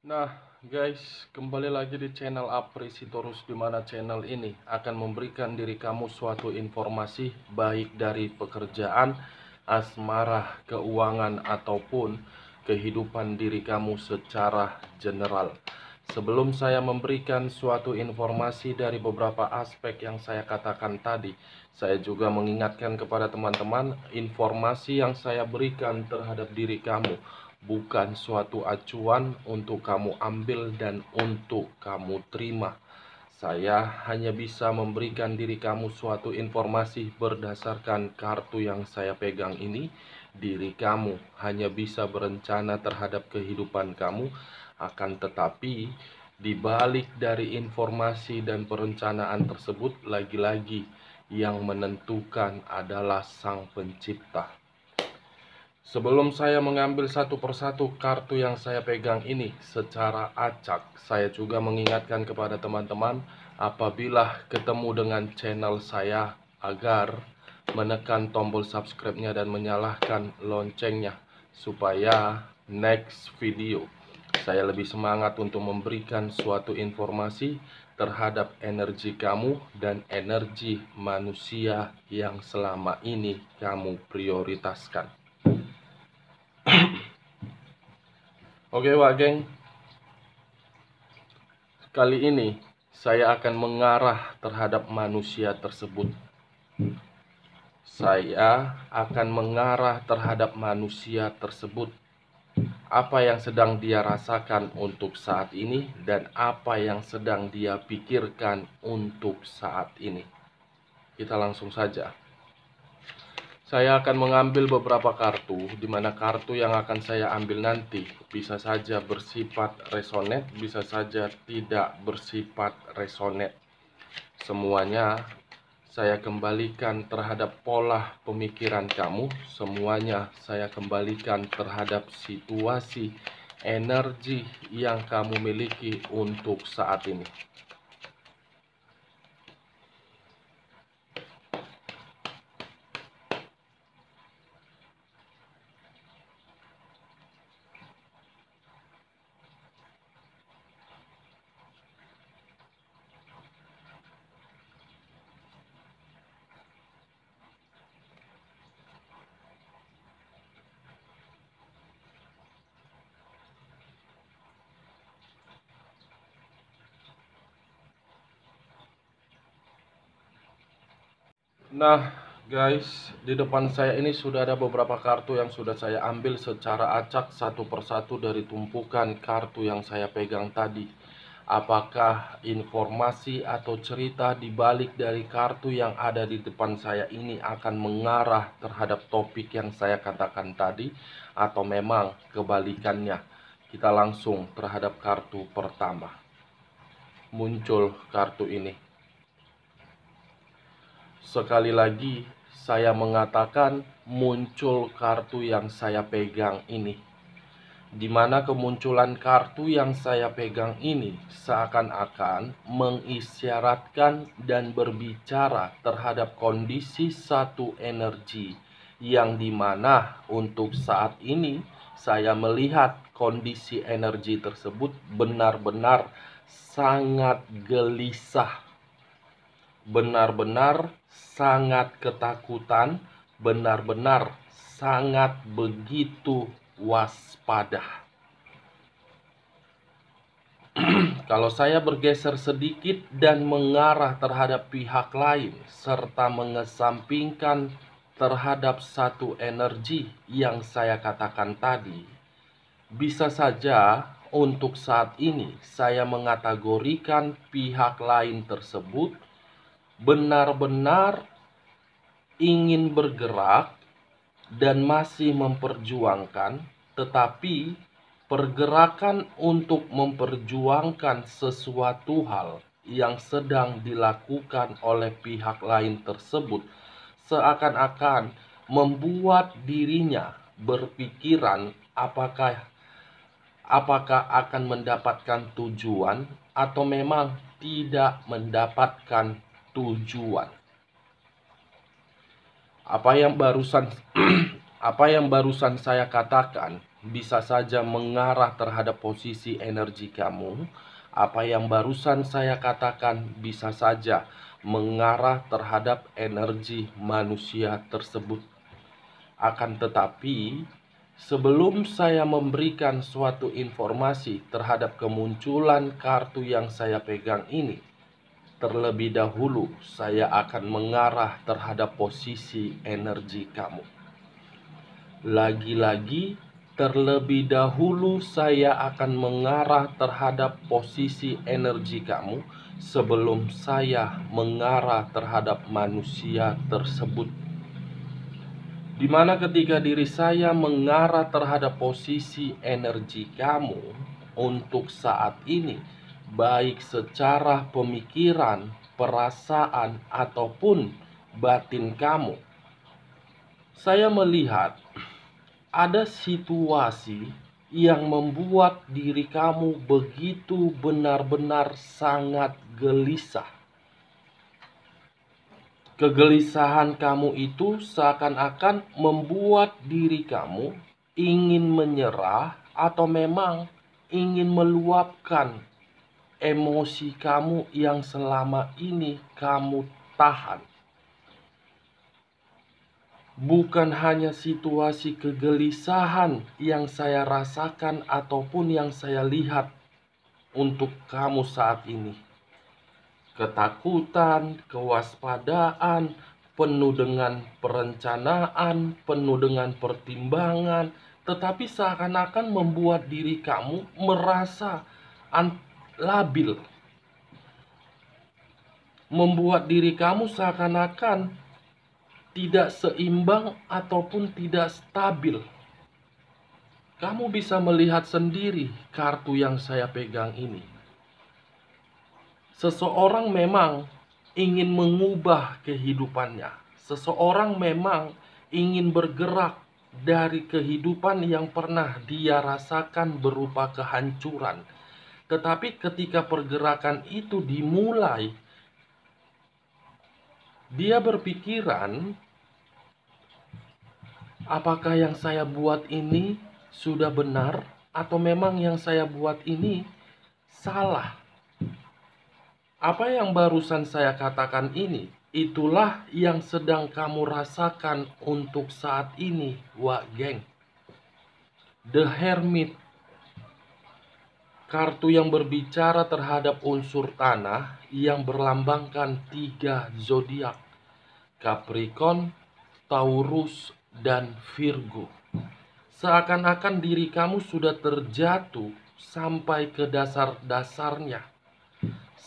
Nah, guys, kembali lagi di channel Apresitorus, di mana channel ini akan memberikan diri kamu suatu informasi baik dari pekerjaan, asmara, keuangan, ataupun kehidupan diri kamu secara general. Sebelum saya memberikan suatu informasi dari beberapa aspek yang saya katakan tadi, saya juga mengingatkan kepada teman-teman, informasi yang saya berikan terhadap diri kamu bukan suatu acuan untuk kamu ambil dan untuk kamu terima. Saya hanya bisa memberikan diri kamu suatu informasi berdasarkan kartu yang saya pegang ini. Diri kamu hanya bisa berencana terhadap kehidupan kamu, akan tetapi di balik dari informasi dan perencanaan tersebut, lagi-lagi yang menentukan adalah Sang Pencipta. Sebelum saya mengambil satu persatu kartu yang saya pegang ini secara acak, saya juga mengingatkan kepada teman-teman apabila ketemu dengan channel saya agar menekan tombol subscribe-nya dan menyalakan loncengnya supaya next video saya lebih semangat untuk memberikan suatu informasi terhadap energi kamu dan energi manusia yang selama ini kamu prioritaskan. Oke, Wak Geng, kali ini saya akan mengarah terhadap manusia tersebut. Saya akan mengarah terhadap manusia tersebut. Apa yang sedang dia rasakan untuk saat ini dan apa yang sedang dia pikirkan untuk saat ini. Kita langsung saja. Saya akan mengambil beberapa kartu, di mana kartu yang akan saya ambil nanti bisa saja bersifat resonate, bisa saja tidak bersifat resonate. Semuanya saya kembalikan terhadap pola pemikiran kamu, semuanya saya kembalikan terhadap situasi energi yang kamu miliki untuk saat ini. Nah, guys, di depan saya ini sudah ada beberapa kartu yang sudah saya ambil secara acak satu persatu dari tumpukan kartu yang saya pegang tadi. Apakah informasi atau cerita di balik dari kartu yang ada di depan saya ini akan mengarah terhadap topik yang saya katakan tadi, atau memang kebalikannya? Kita langsung terhadap kartu pertama. Muncul kartu ini. Sekali lagi saya mengatakan muncul kartu yang saya pegang ini, di mana kemunculan kartu yang saya pegang ini seakan-akan mengisyaratkan dan berbicara terhadap kondisi satu energi yang dimana untuk saat ini saya melihat kondisi energi tersebut benar-benar sangat gelisah, benar-benar sangat ketakutan, benar-benar sangat begitu waspada. Kalau saya bergeser sedikit dan mengarah terhadap pihak lain serta mengesampingkan terhadap satu energi yang saya katakan tadi, bisa saja untuk saat ini saya mengategorikan pihak lain tersebut benar-benar ingin bergerak dan masih memperjuangkan, tetapi pergerakan untuk memperjuangkan sesuatu hal yang sedang dilakukan oleh pihak lain tersebut seakan-akan membuat dirinya berpikiran apakah akan mendapatkan tujuan atau memang tidak mendapatkan tujuan. Apa yang barusan saya katakan bisa saja mengarah terhadap posisi energi kamu. Apa yang barusan saya katakan bisa saja mengarah terhadap energi manusia tersebut. Akan tetapi, sebelum saya memberikan suatu informasi terhadap kemunculan kartu yang saya pegang ini, terlebih dahulu saya akan mengarah terhadap posisi energi kamu. Lagi-lagi, terlebih dahulu saya akan mengarah terhadap posisi energi kamu sebelum saya mengarah terhadap manusia tersebut. Dimana ketika diri saya mengarah terhadap posisi energi kamu untuk saat ini, baik secara pemikiran, perasaan, ataupun batin kamu, saya melihat ada situasi yang membuat diri kamu begitu benar-benar sangat gelisah. Kegelisahan kamu itu seakan-akan membuat diri kamu ingin menyerah atau memang ingin meluapkan emosi kamu yang selama ini kamu tahan. Bukan hanya situasi kegelisahan yang saya rasakan ataupun yang saya lihat untuk kamu saat ini. Ketakutan, kewaspadaan, penuh dengan perencanaan, penuh dengan pertimbangan, tetapi seakan-akan membuat diri kamu merasa labil. Membuat diri kamu seakan-akan tidak seimbang ataupun tidak stabil. Kamu bisa melihat sendiri kartu yang saya pegang ini. Seseorang memang ingin mengubah kehidupannya. Seseorang memang ingin bergerak dari kehidupan yang pernah dia rasakan berupa kehancuran. Tetapi ketika pergerakan itu dimulai, dia berpikiran, apakah yang saya buat ini sudah benar atau memang yang saya buat ini salah? Apa yang barusan saya katakan ini, itulah yang sedang kamu rasakan untuk saat ini, Wak Geng. The Hermit, kartu yang berbicara terhadap unsur tanah yang berlambangkan 3 zodiak, Capricorn, Taurus, dan Virgo. Seakan-akan diri kamu sudah terjatuh sampai ke dasar-dasarnya.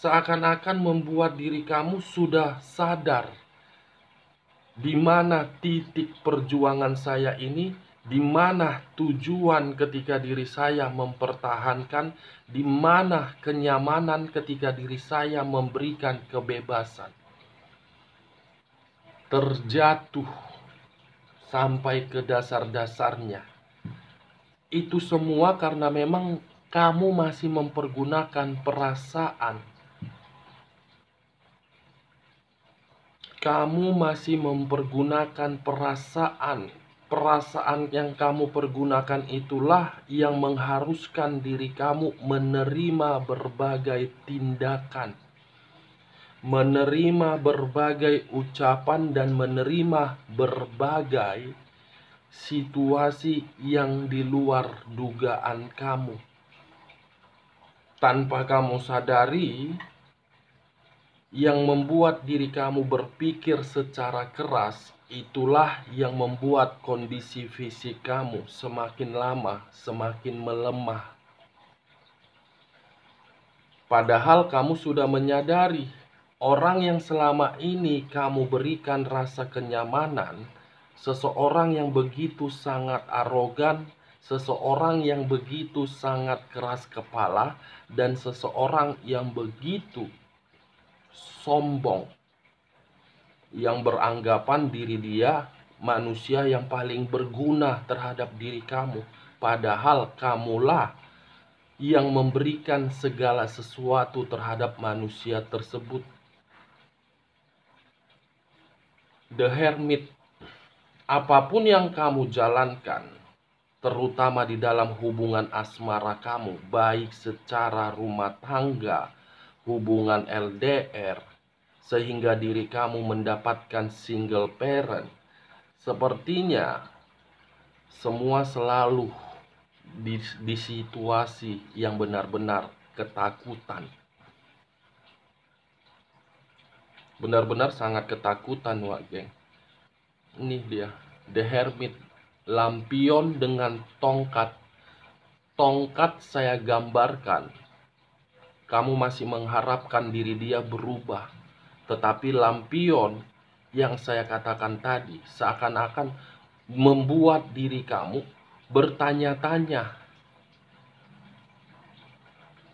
Seakan-akan membuat diri kamu sudah sadar di mana titik perjuangan saya ini, di mana tujuan ketika diri saya mempertahankan, di mana kenyamanan ketika diri saya memberikan kebebasan. Terjatuh sampai ke dasar-dasarnya. Itu semua karena memang kamu masih mempergunakan perasaan. Kamu masih mempergunakan perasaan. Perasaan yang kamu pergunakan itulah yang mengharuskan diri kamu menerima berbagai tindakan, menerima berbagai ucapan, dan menerima berbagai situasi yang di luar dugaan kamu. Tanpa kamu sadari, yang membuat diri kamu berpikir secara keras, itulah yang membuat kondisi fisik kamu semakin lama semakin melemah. Padahal kamu sudah menyadari, orang yang selama ini kamu berikan rasa kenyamanan, seseorang yang begitu sangat arogan, seseorang yang begitu sangat keras kepala, dan seseorang yang begitu sombong, yang beranggapan diri dia manusia yang paling berguna terhadap diri kamu, padahal kamulah yang memberikan segala sesuatu terhadap manusia tersebut. The Hermit, apapun yang kamu jalankan, terutama di dalam hubungan asmara kamu, baik secara rumah tangga, hubungan LDR, sehingga diri kamu mendapatkan single parent. Sepertinya semua selalu di situasi yang benar-benar ketakutan. Benar-benar sangat ketakutan, Wak Geng. Ini dia, The Hermit. Lampion dengan tongkat. Tongkat saya gambarkan, kamu masih mengharapkan diri dia berubah. Tetapi lampion yang saya katakan tadi seakan-akan membuat diri kamu bertanya-tanya,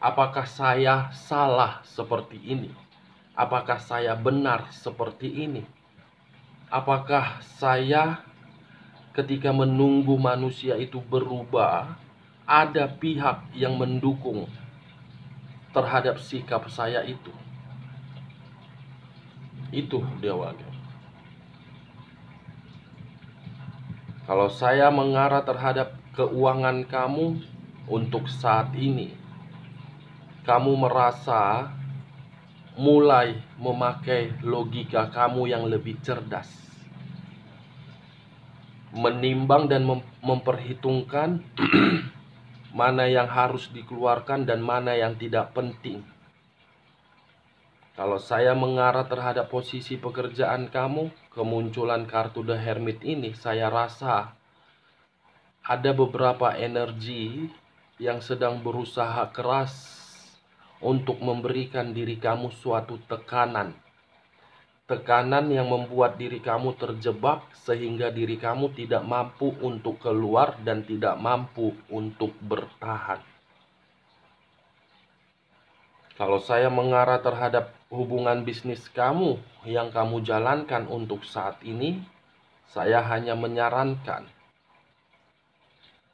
apakah saya salah seperti ini? Apakah saya benar seperti ini? Apakah saya ketika menunggu manusia itu berubah, ada pihak yang mendukung terhadap sikap saya itu? Itu dia, Wak Geng. Kalau saya mengarah terhadap keuangan kamu untuk saat ini, kamu merasa mulai memakai logika kamu yang lebih cerdas, menimbang dan memperhitungkan mana yang harus dikeluarkan dan mana yang tidak penting. Kalau saya mengarah terhadap posisi pekerjaan kamu, kemunculan kartu The Hermit ini, saya rasa ada beberapa energi yang sedang berusaha keras untuk memberikan diri kamu suatu tekanan. Tekanan yang membuat diri kamu terjebak sehingga diri kamu tidak mampu untuk keluar dan tidak mampu untuk bertahan. Kalau saya mengarah terhadap hubungan bisnis kamu yang kamu jalankan untuk saat ini, saya hanya menyarankan,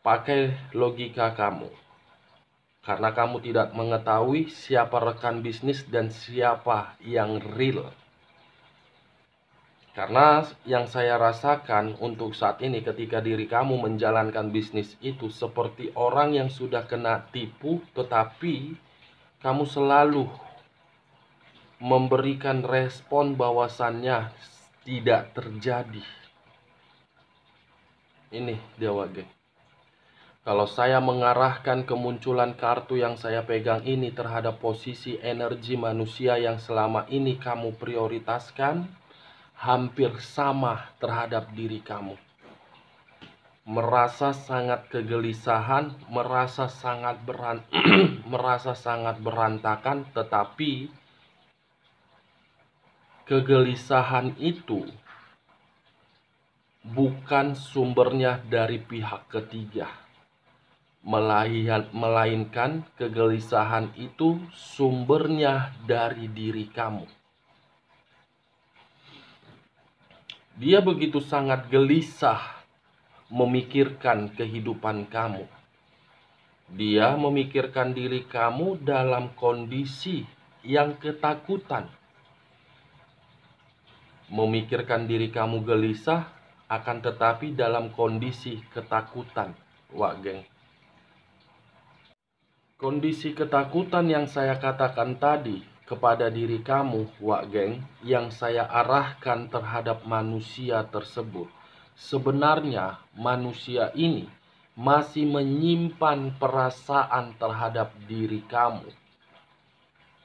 pakai logika kamu. Karena kamu tidak mengetahui siapa rekan bisnis dan siapa yang real. Karena yang saya rasakan untuk saat ini ketika diri kamu menjalankan bisnis itu seperti orang yang sudah kena tipu, tetapi kamu selalu memberikan respon bahwasannya tidak terjadi. Ini dia, Wak Geng. Kalau saya mengarahkan kemunculan kartu yang saya pegang ini terhadap posisi energi manusia yang selama ini kamu prioritaskan, hampir sama terhadap diri kamu. Merasa sangat kegelisahan, merasa sangat berantakan, tetapi kegelisahan itu bukan sumbernya dari pihak ketiga, melainkan kegelisahan itu sumbernya dari diri kamu. Dia begitu sangat gelisah memikirkan kehidupan kamu. Dia memikirkan diri kamu dalam kondisi yang ketakutan. Memikirkan diri kamu gelisah, akan tetapi dalam kondisi ketakutan, Wak Geng. Kondisi ketakutan yang saya katakan tadi kepada diri kamu, Wak Geng, yang saya arahkan terhadap manusia tersebut, sebenarnya manusia ini masih menyimpan perasaan terhadap diri kamu.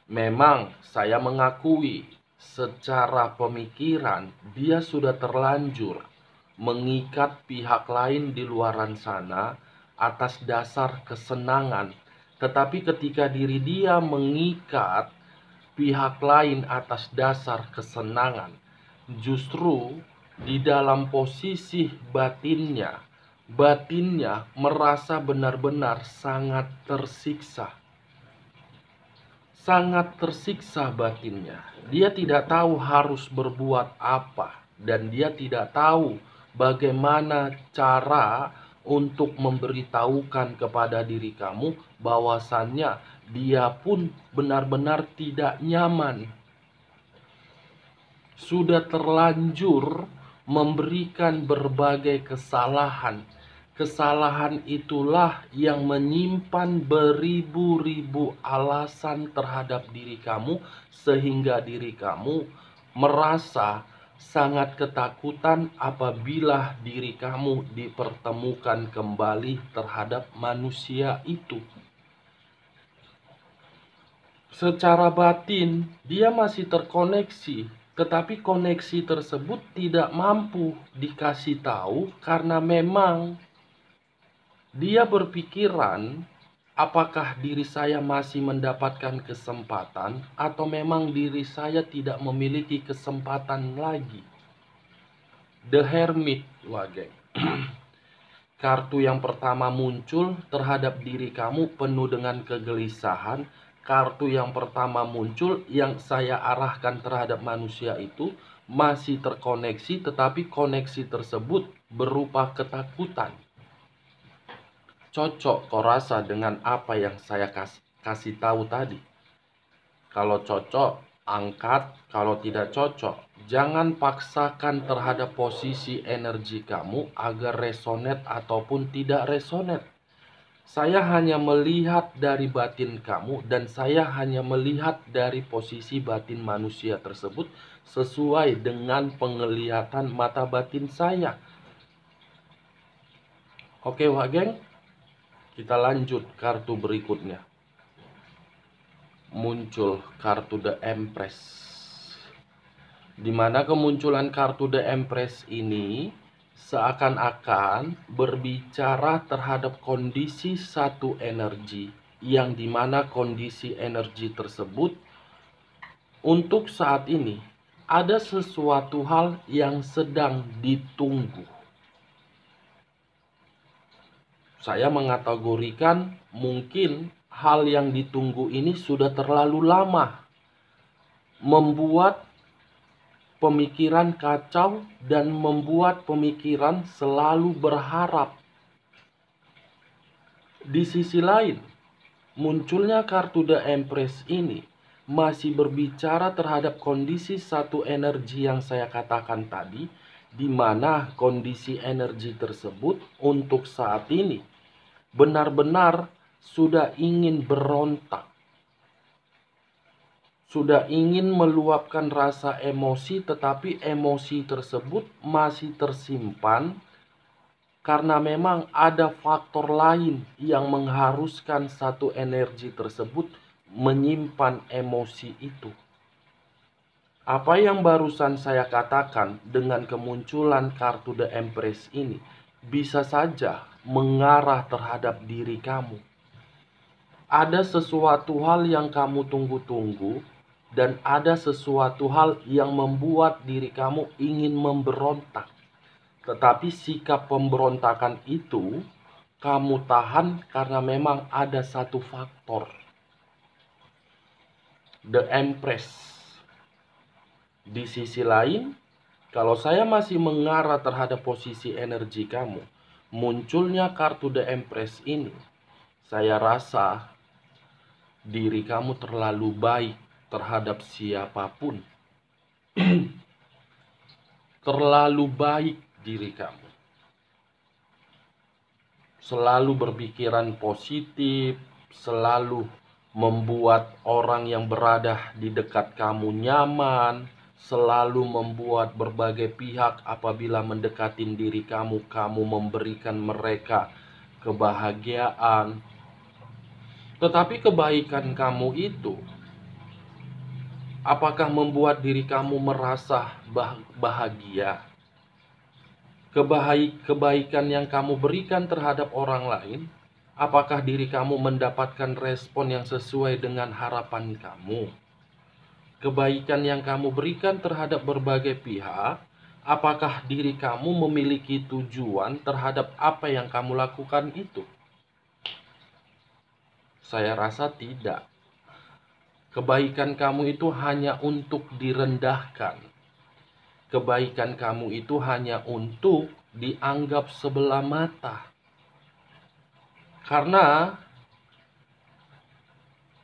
Memang saya mengakui secara pemikiran dia sudah terlanjur mengikat pihak lain di luaran sana atas dasar kesenangan. Tetapi ketika diri dia mengikat pihak lain atas dasar kesenangan, justru di dalam posisi batinnya merasa benar-benar sangat tersiksa. Sangat tersiksa batinnya. Dia tidak tahu harus berbuat apa, dan dia tidak tahu bagaimana cara untuk memberitahukan kepada diri kamu bahwasannya dia pun benar-benar tidak nyaman. Sudah terlanjur memberikan berbagai kesalahan Kesalahan itulah yang menyimpan beribu-ribu alasan terhadap diri kamu, sehingga diri kamu merasa sangat ketakutan apabila diri kamu dipertemukan kembali terhadap manusia itu. Secara batin, dia masih terkoneksi, tetapi koneksi tersebut tidak mampu dikasih tahu karena memang dia berpikiran, apakah diri saya masih mendapatkan kesempatan atau memang diri saya tidak memiliki kesempatan lagi. The Hermit, Wageng. Kartu yang pertama muncul terhadap diri kamu penuh dengan kegelisahan. Kartu yang pertama muncul yang saya arahkan terhadap manusia itu masih terkoneksi, tetapi koneksi tersebut berupa ketakutan. Cocok kau rasa dengan apa yang saya kasih tahu tadi? Kalau cocok, angkat. Kalau tidak cocok, jangan paksakan terhadap posisi energi kamu agar resonate ataupun tidak resonate. Saya hanya melihat dari batin kamu dan saya hanya melihat dari posisi batin manusia tersebut sesuai dengan penglihatan mata batin saya. Oke, Wak Geng? Kita lanjut kartu berikutnya. Muncul kartu The Empress. Dimana kemunculan kartu The Empress ini seakan-akan berbicara terhadap kondisi satu energi, yang dimana kondisi energi tersebut untuk saat ini ada sesuatu hal yang sedang ditunggu. Saya mengategorikan mungkin hal yang ditunggu ini sudah terlalu lama, membuat pemikiran kacau dan membuat pemikiran selalu berharap. Di sisi lain, munculnya kartu The Empress ini masih berbicara terhadap kondisi satu energi yang saya katakan tadi, di mana kondisi energi tersebut untuk saat ini benar-benar sudah ingin berontak, sudah ingin meluapkan rasa emosi, tetapi emosi tersebut masih tersimpan karena memang ada faktor lain yang mengharuskan satu energi tersebut menyimpan emosi itu. Apa yang barusan saya katakan dengan kemunculan kartu The Empress ini bisa saja mengarah terhadap diri kamu. Ada sesuatu hal yang kamu tunggu-tunggu dan ada sesuatu hal yang membuat diri kamu ingin memberontak. Tetapi sikap pemberontakan itu kamu tahan karena memang ada satu faktor. The Empress. Di sisi lain, kalau saya masih mengarah terhadap posisi energi kamu, munculnya kartu The Empress ini, saya rasa diri kamu terlalu baik terhadap siapapun. Terlalu baik diri kamu. Selalu berpikiran positif, selalu membuat orang yang berada di dekat kamu nyaman, selalu membuat berbagai pihak apabila mendekatin diri kamu, kamu memberikan mereka kebahagiaan. Tetapi kebaikan kamu itu, apakah membuat diri kamu merasa bahagia? Kebaikan yang kamu berikan terhadap orang lain, apakah diri kamu mendapatkan respon yang sesuai dengan harapan kamu? Kebaikan yang kamu berikan terhadap berbagai pihak, apakah diri kamu memiliki tujuan terhadap apa yang kamu lakukan itu? Saya rasa tidak. Kebaikan kamu itu hanya untuk direndahkan. Kebaikan kamu itu hanya untuk dianggap sebelah mata. Karena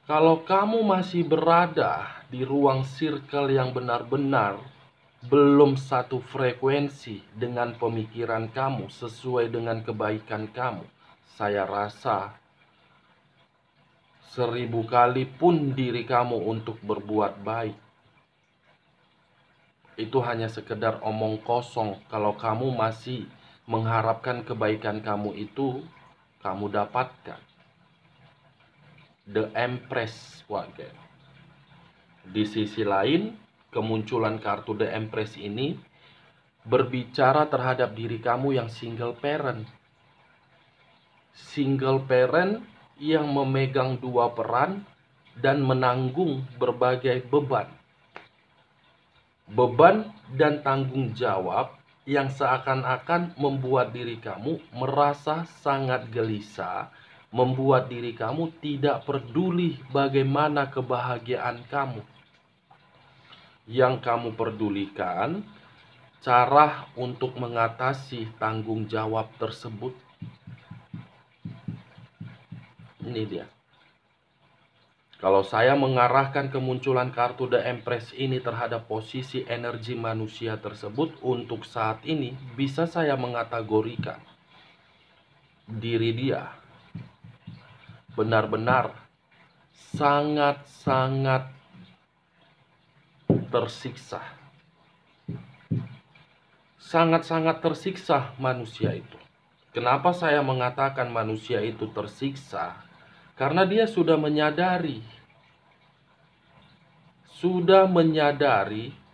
kalau kamu masih berada di ruang circle yang benar-benar belum satu frekuensi dengan pemikiran kamu, sesuai dengan kebaikan kamu, saya rasa 1000 kali pun diri kamu untuk berbuat baik, itu hanya sekedar omong kosong kalau kamu masih mengharapkan kebaikan kamu itu kamu dapatkan. The Empress Wage. Di sisi lain, kemunculan kartu The Empress ini berbicara terhadap diri kamu yang single parent. Single parent yang memegang 2 peran dan menanggung berbagai beban. Beban dan tanggung jawab yang seakan-akan membuat diri kamu merasa sangat gelisah, membuat diri kamu tidak peduli bagaimana kebahagiaan kamu. Yang kamu pedulikan cara untuk mengatasi tanggung jawab tersebut. Ini dia. Kalau saya mengarahkan kemunculan kartu The Empress ini terhadap posisi energi manusia tersebut, untuk saat ini bisa saya mengategorikan diri dia benar-benar sangat-sangat tersiksa. Sangat-sangat tersiksa manusia itu. Kenapa saya mengatakan manusia itu tersiksa? Karena dia sudah menyadari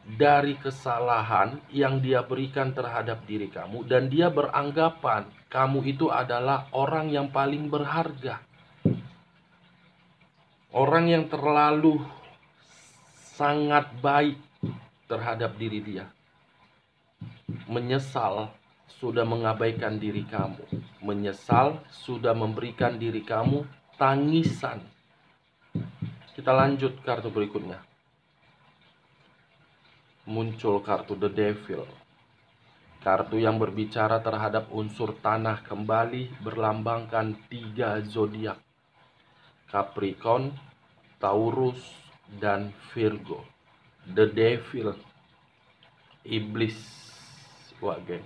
dari kesalahan yang dia berikan terhadap diri kamu, dan dia beranggapan kamu itu adalah orang yang paling berharga. Orang yang terlalu sangat baik terhadap diri dia. Menyesal sudah mengabaikan diri kamu. Menyesal sudah memberikan diri kamu tangisan. Kita lanjut kartu berikutnya. Muncul kartu The Devil. Kartu yang berbicara terhadap unsur tanah kembali, berlambangkan 3 zodiak: Capricorn, Taurus, dan Virgo. The Devil, iblis. Wah, geng.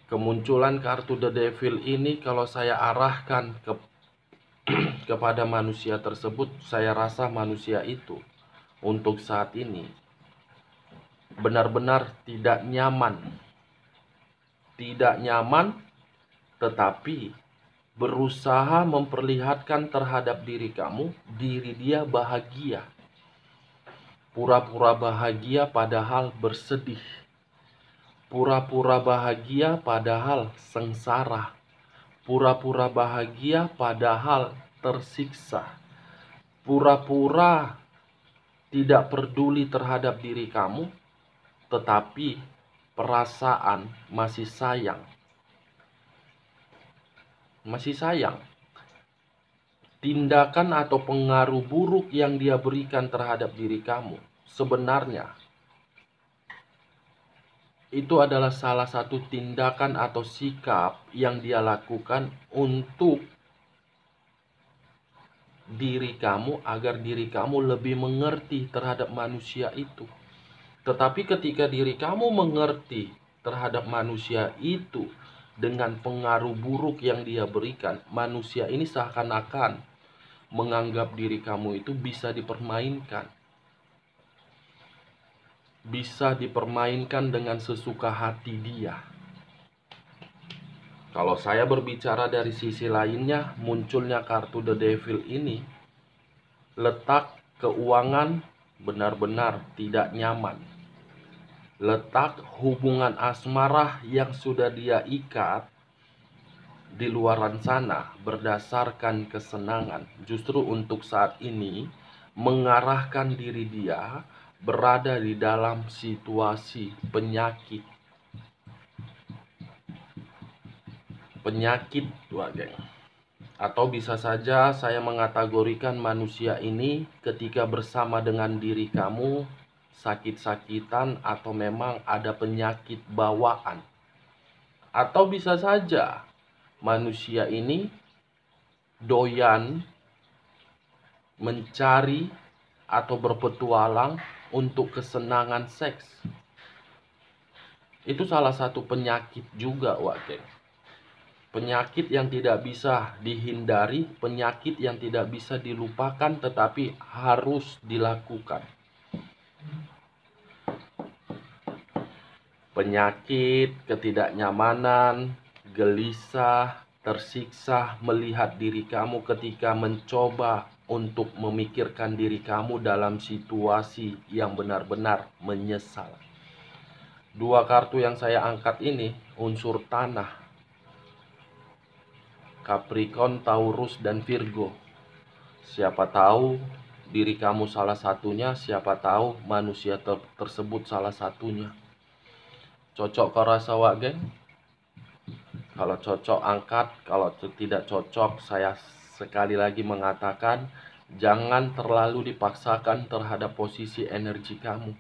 Kemunculan kartu The Devil ini kalau saya arahkan kepada manusia tersebut, saya rasa manusia itu untuk saat ini benar-benar tidak nyaman. Tidak nyaman, tetapi berusaha memperlihatkan terhadap diri kamu, diri dia bahagia. Pura-pura bahagia padahal bersedih. Pura-pura bahagia padahal sengsara. Pura-pura bahagia padahal tersiksa. Pura-pura tidak peduli terhadap diri kamu, tetapi perasaan masih sayang. Masih sayang. Tindakan atau pengaruh buruk yang dia berikan terhadap diri kamu, sebenarnya itu adalah salah satu tindakan atau sikap yang dia lakukan untuk diri kamu, agar diri kamu lebih mengerti terhadap manusia itu. Tetapi ketika diri kamu mengerti terhadap manusia itu dengan pengaruh buruk yang dia berikan, manusia ini seakan-akan menganggap diri kamu itu bisa dipermainkan. Bisa dipermainkan dengan sesuka hati dia. Kalau saya berbicara dari sisi lainnya, munculnya kartu The Devil ini, letak keuangan benar-benar tidak nyaman. Letak hubungan asmara yang sudah dia ikat di luaran sana berdasarkan kesenangan, justru untuk saat ini mengarahkan diri dia berada di dalam situasi penyakit. Atau bisa saja saya mengategorikan manusia ini ketika bersama dengan diri kamu sakit-sakitan, atau memang ada penyakit bawaan. Atau bisa saja manusia ini doyan mencari atau berpetualang untuk kesenangan seks. Itu salah satu penyakit juga, geng. Penyakit yang tidak bisa dihindari, penyakit yang tidak bisa dilupakan, tetapi harus dilakukan. Penyakit, ketidaknyamanan, gelisah, tersiksa melihat diri kamu ketika mencoba untuk memikirkan diri kamu dalam situasi yang benar-benar menyesal. Dua kartu yang saya angkat ini unsur tanah, Capricorn, Taurus, dan Virgo. Siapa tahu diri kamu salah satunya, siapa tahu manusia tersebut salah satunya. Cocok kau rasa, geng? Kalau cocok angkat, kalau tidak cocok saya sekali lagi mengatakan jangan terlalu dipaksakan terhadap posisi energi kamu.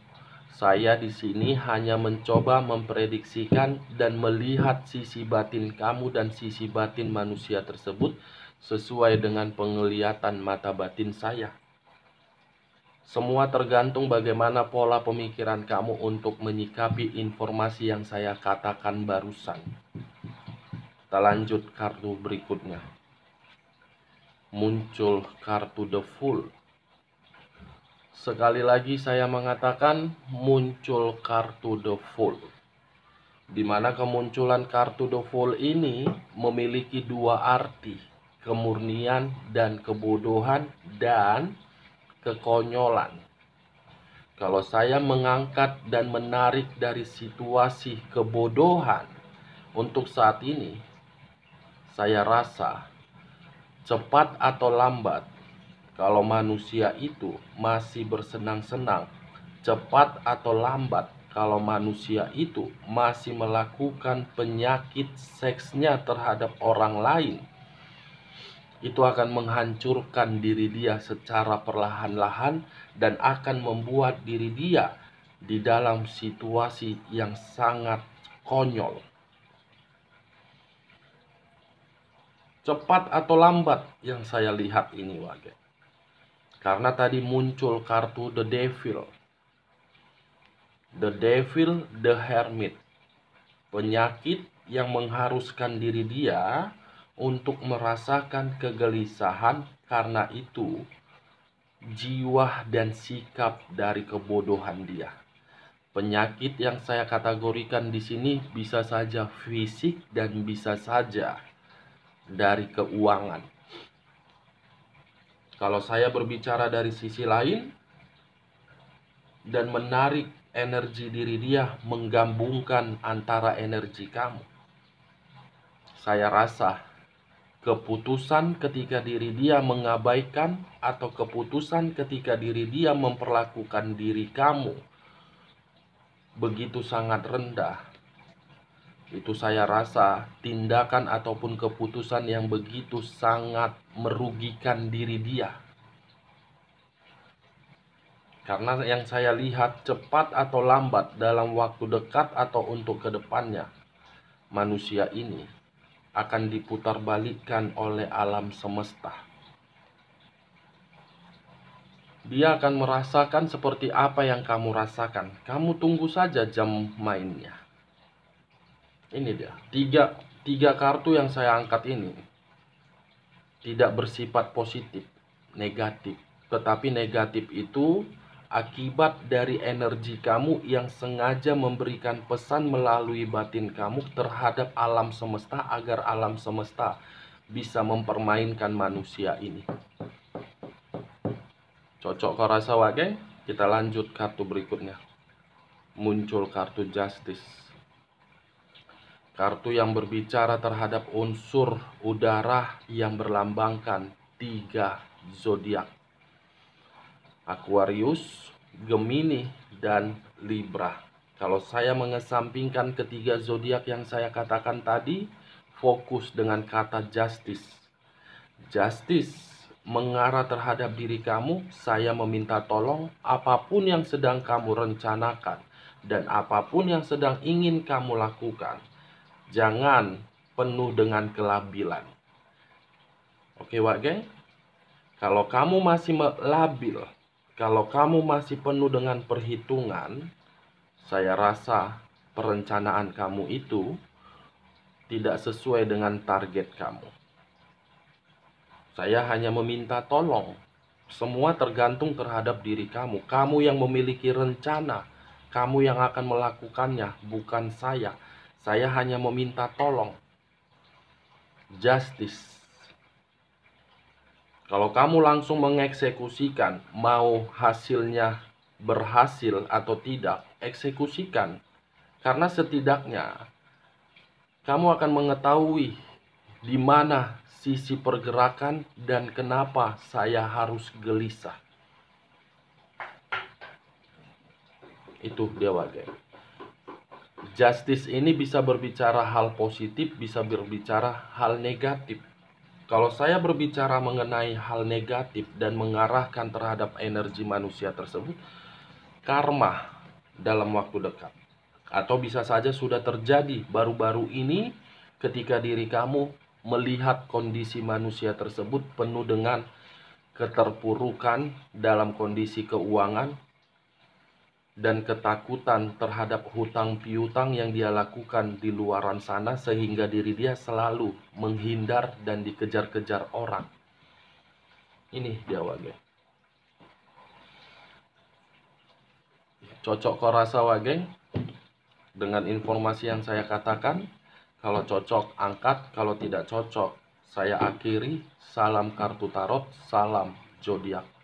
Saya di sini hanya mencoba memprediksikan dan melihat sisi batin kamu dan sisi batin manusia tersebut sesuai dengan penglihatan mata batin saya. Semua tergantung bagaimana pola pemikiran kamu untuk menyikapi informasi yang saya katakan barusan. Kita lanjut kartu berikutnya. Muncul kartu The Fool. Sekali lagi saya mengatakan muncul kartu The Fool, di mana kemunculan kartu The Fool ini memiliki dua arti, kemurnian dan kebodohan dan kekonyolan. Kalau saya mengangkat dan menarik dari situasi kebodohan untuk saat ini, saya rasa cepat atau lambat, kalau manusia itu masih bersenang-senang, cepat atau lambat, kalau manusia itu masih melakukan penyakit seksnya terhadap orang lain, itu akan menghancurkan diri dia secara perlahan-lahan dan akan membuat diri dia di dalam situasi yang sangat konyol. Cepat atau lambat yang saya lihat ini, geng. Karena tadi muncul kartu The Devil. The Devil, The Hermit. Penyakit yang mengharuskan diri dia untuk merasakan kegelisahan, karena itu jiwa dan sikap dari kebodohan dia. Penyakit yang saya kategorikan di sini bisa saja fisik dan bisa saja dari keuangan. Kalau saya berbicara dari sisi lain dan menarik energi diri dia, menggabungkan antara energi kamu, saya rasa keputusan ketika diri dia mengabaikan atau keputusan ketika diri dia memperlakukan diri kamu begitu sangat rendah, itu saya rasa tindakan ataupun keputusan yang begitu sangat merugikan diri dia. Karena yang saya lihat cepat atau lambat dalam waktu dekat atau untuk kedepannya, manusia ini akan diputarbalikkan oleh alam semesta. Dia akan merasakan seperti apa yang kamu rasakan. Kamu tunggu saja jam mainnya. Ini dia, tiga kartu yang saya angkat ini tidak bersifat positif, negatif. Tetapi negatif itu akibat dari energi kamu yang sengaja memberikan pesan melalui batin kamu terhadap alam semesta agar alam semesta bisa mempermainkan manusia ini. Cocok kau rasa, geng? Kita lanjut kartu berikutnya. Muncul kartu Justice. Kartu yang berbicara terhadap unsur udara yang berlambangkan 3 zodiak. Aquarius, Gemini, dan Libra. Kalau saya mengesampingkan ketiga zodiak yang saya katakan tadi, fokus dengan kata justice. Justice mengarah terhadap diri kamu. Saya meminta tolong apapun yang sedang kamu rencanakan dan apapun yang sedang ingin kamu lakukan, jangan penuh dengan kelabilan. Oke, geng? Kalau kamu masih labil, Kalau kamu masih penuh dengan perhitungan, saya rasa perencanaan kamu itu tidak sesuai dengan target kamu. Saya hanya meminta tolong. Semua tergantung terhadap diri kamu. Kamu yang memiliki rencana. Kamu yang akan melakukannya, bukan saya. Saya hanya meminta tolong. Justice. Kalau kamu langsung mengeksekusikan, mau hasilnya berhasil atau tidak, eksekusikan. Karena setidaknya kamu akan mengetahui di mana sisi pergerakan dan kenapa saya harus gelisah. Itu Dewa Geng. Justice ini bisa berbicara hal positif, bisa berbicara hal negatif. Kalau saya berbicara mengenai hal negatif dan mengarahkan terhadap energi manusia tersebut, karma dalam waktu dekat. Atau bisa saja sudah terjadi baru-baru ini ketika diri kamu melihat kondisi manusia tersebut penuh dengan keterpurukan dalam kondisi keuangan dan ketakutan terhadap hutang piutang yang dia lakukan di luaran sana, sehingga diri dia selalu menghindar dan dikejar-kejar orang. Ini dia Wage. Cocok kau rasa Wage dengan informasi yang saya katakan? Kalau cocok angkat, kalau tidak cocok saya akhiri. Salam kartu tarot, salam zodiak.